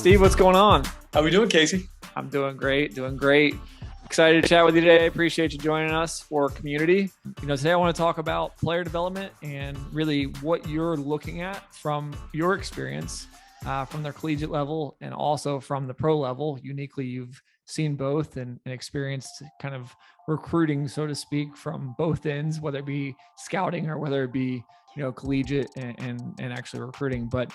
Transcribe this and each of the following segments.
Steve, what's going on? How we doing, Casey? I'm doing great, Excited to chat with you today. Appreciate you joining us for community. Today I want to talk about player development and really what you're looking at from your experience from their collegiate level and also from the pro level. Uniquely, you've seen both and experienced kind of recruiting, so to speak, from both ends, whether it be scouting or whether it be collegiate and actually recruiting. But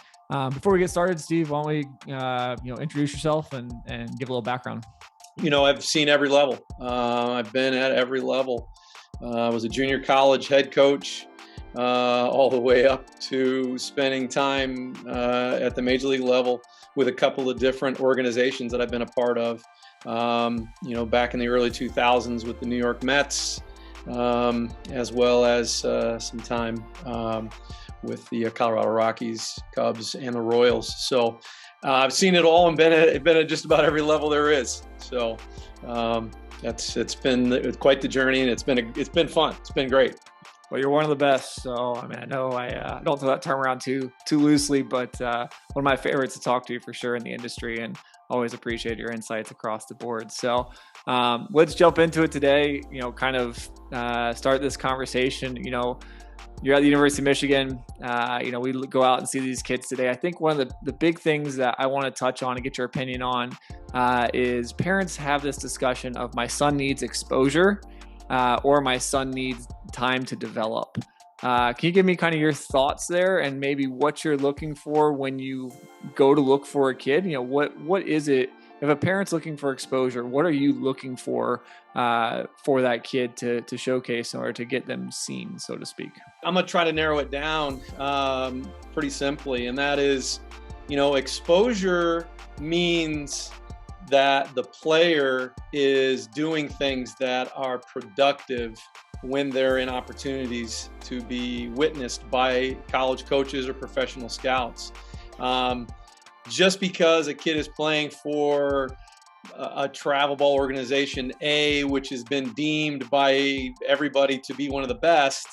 before we get started, Steve, why don't we introduce yourself and give a little background? I've seen every level. I've been at every level. I was a junior college head coach all the way up to spending time at the major league level with a couple of different organizations that I've been a part of. Back in the early 2000s with the New York Mets, as well as some time with the Colorado Rockies, Cubs, and the Royals. So I've seen it all and been at just about every level there is. So it's been quite the journey, and it's been fun. It's been great. Well, you're one of the best. So, I know I don't throw that term around too loosely, but one of my favorites to talk to for sure in the industry, and always appreciate your insights across the board. So let's jump into it today, start this conversation. You're at the University of Michigan. We go out and see these kids today. I think one of the big things that I want to touch on and get your opinion on is parents have this discussion of my son needs exposure or my son needs time to develop. Can you give me kind of your thoughts there and maybe what you're looking for when you go to look for a kid? What is it? If a parent's looking for exposure, what are you looking for that kid to showcase or to get them seen, so to speak? I'm going to try to narrow it down pretty simply, and that is, exposure means that the player is doing things that are productive when they're in opportunities to be witnessed by college coaches or professional scouts. Just because a kid is playing for a travel ball organization A, which has been deemed by everybody to be one of the best,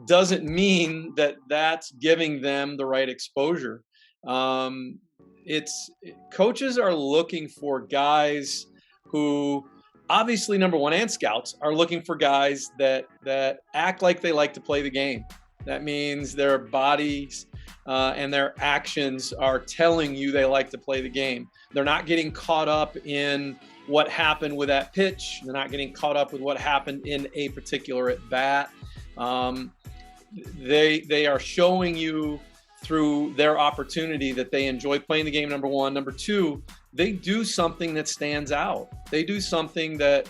doesn't mean that that's giving them the right exposure. Coaches are looking for guys who, obviously, number one, and scouts are looking for guys that act like they like to play the game. That means their bodies and their actions are telling you they like to play the game. They're not getting caught up in what happened with that pitch. They're not getting caught up with what happened in a particular at bat. They are showing you through their opportunity that they enjoy playing the game, number one. Number two, they do something that stands out. They do something that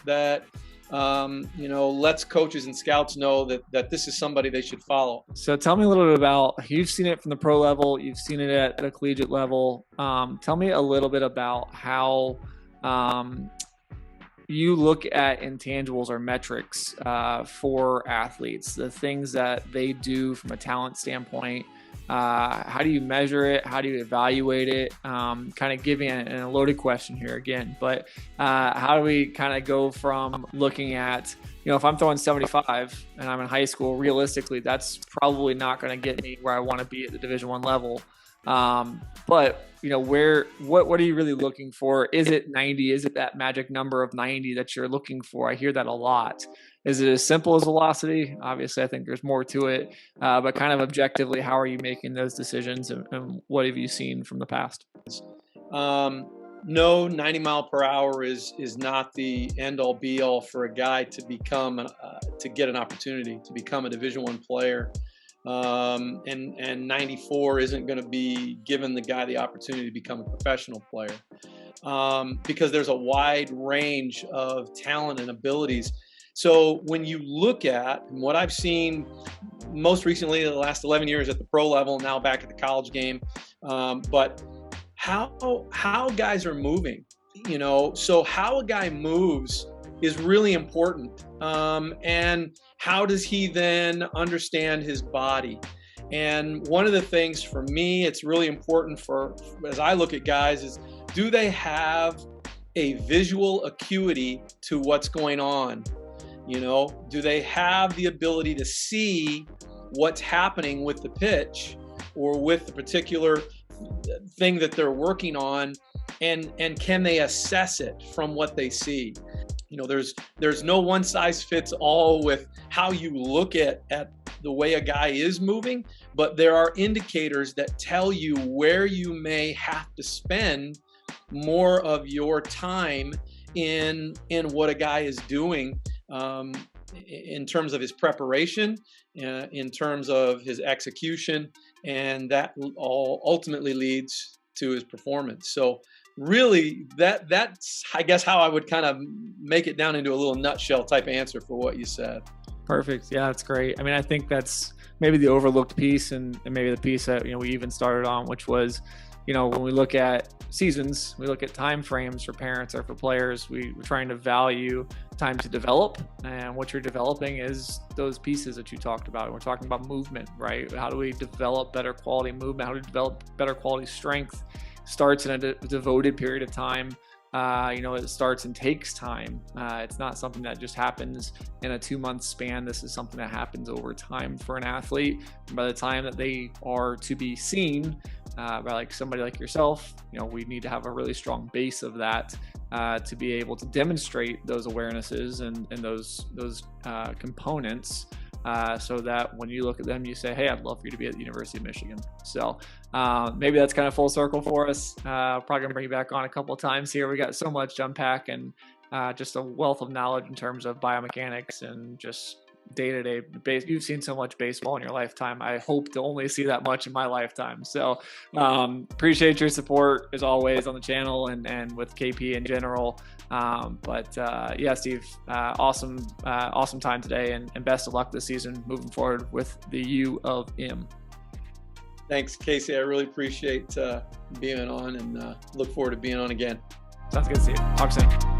lets coaches and scouts know that this is somebody they should follow. So tell me a little bit about, you've seen it from the pro level, you've seen it at a collegiate level. Tell me a little bit about how you look at intangibles or metrics for athletes, the things that they do from a talent standpoint. How do you measure it? How do you evaluate it? Kind of giving a loaded question here again, but how do we kind of go from looking at, if I'm throwing 75 and I'm in high school, realistically, that's probably not going to get me where I want to be at the Division I level. But what are you really looking for? Is it 90? Is it that magic number of 90 that you're looking for? I hear that a lot. Is it as simple as velocity? Obviously, I think there's more to it, but kind of objectively, how are you making those decisions and what have you seen from the past? No, 90 mile per hour is not the end all be all for a guy to become, to get an opportunity to become a Division I player. And 94 isn't going to be giving the guy the opportunity to become a professional player, because there's a wide range of talent and abilities. So when you look at what I've seen most recently in the last 11 years at the pro level, now back at the college game, but how guys are moving, so how a guy moves is really important. And how does he then understand his body? And one of the things for me, it's really important as I look at guys, is do they have a visual acuity to what's going on? Do they have the ability to see what's happening with the pitch or with the particular thing that they're working on and can they assess it from what they see? There's no one size fits all with how you look at the way a guy is moving, but there are indicators that tell you where you may have to spend more of your time in what a guy is doing, in terms of his preparation, in terms of his execution, and that all ultimately leads to his performance. So really, that's I guess how I would kind of make it down into a little nutshell type answer for what you said. Perfect. Yeah, that's great. I mean, I think that's maybe the overlooked piece, and maybe the piece that we even started on, which was, when we look at seasons, we look at time frames for parents or for players. We're trying to value time to develop, and what you're developing is those pieces that you talked about. We're talking about movement, right? How do we develop better quality movement? How do we develop better quality strength? Starts in a devoted period of time. It starts and takes time. It's not something that just happens in a 2-month span. This is something that happens over time for an athlete. And by the time that they are to be seen by like somebody like yourself, we need to have a really strong base of that to be able to demonstrate those awarenesses and those components. So that when you look at them, you say, hey, I'd love for you to be at the University of Michigan. So maybe that's kind of full circle for us. Probably gonna bring you back on a couple of times here. We got so much to unpack, and just a wealth of knowledge in terms of biomechanics and just day-to-day base. You've seen so much baseball in your lifetime. I hope to only see that much in my lifetime. So appreciate your support as always on the channel and with KP in general. Yeah, Steve, awesome time today, and best of luck this season moving forward with the U of M. Thanks, Casey. I really appreciate being on, and look forward to being on again. Sounds good to see you. Talk soon.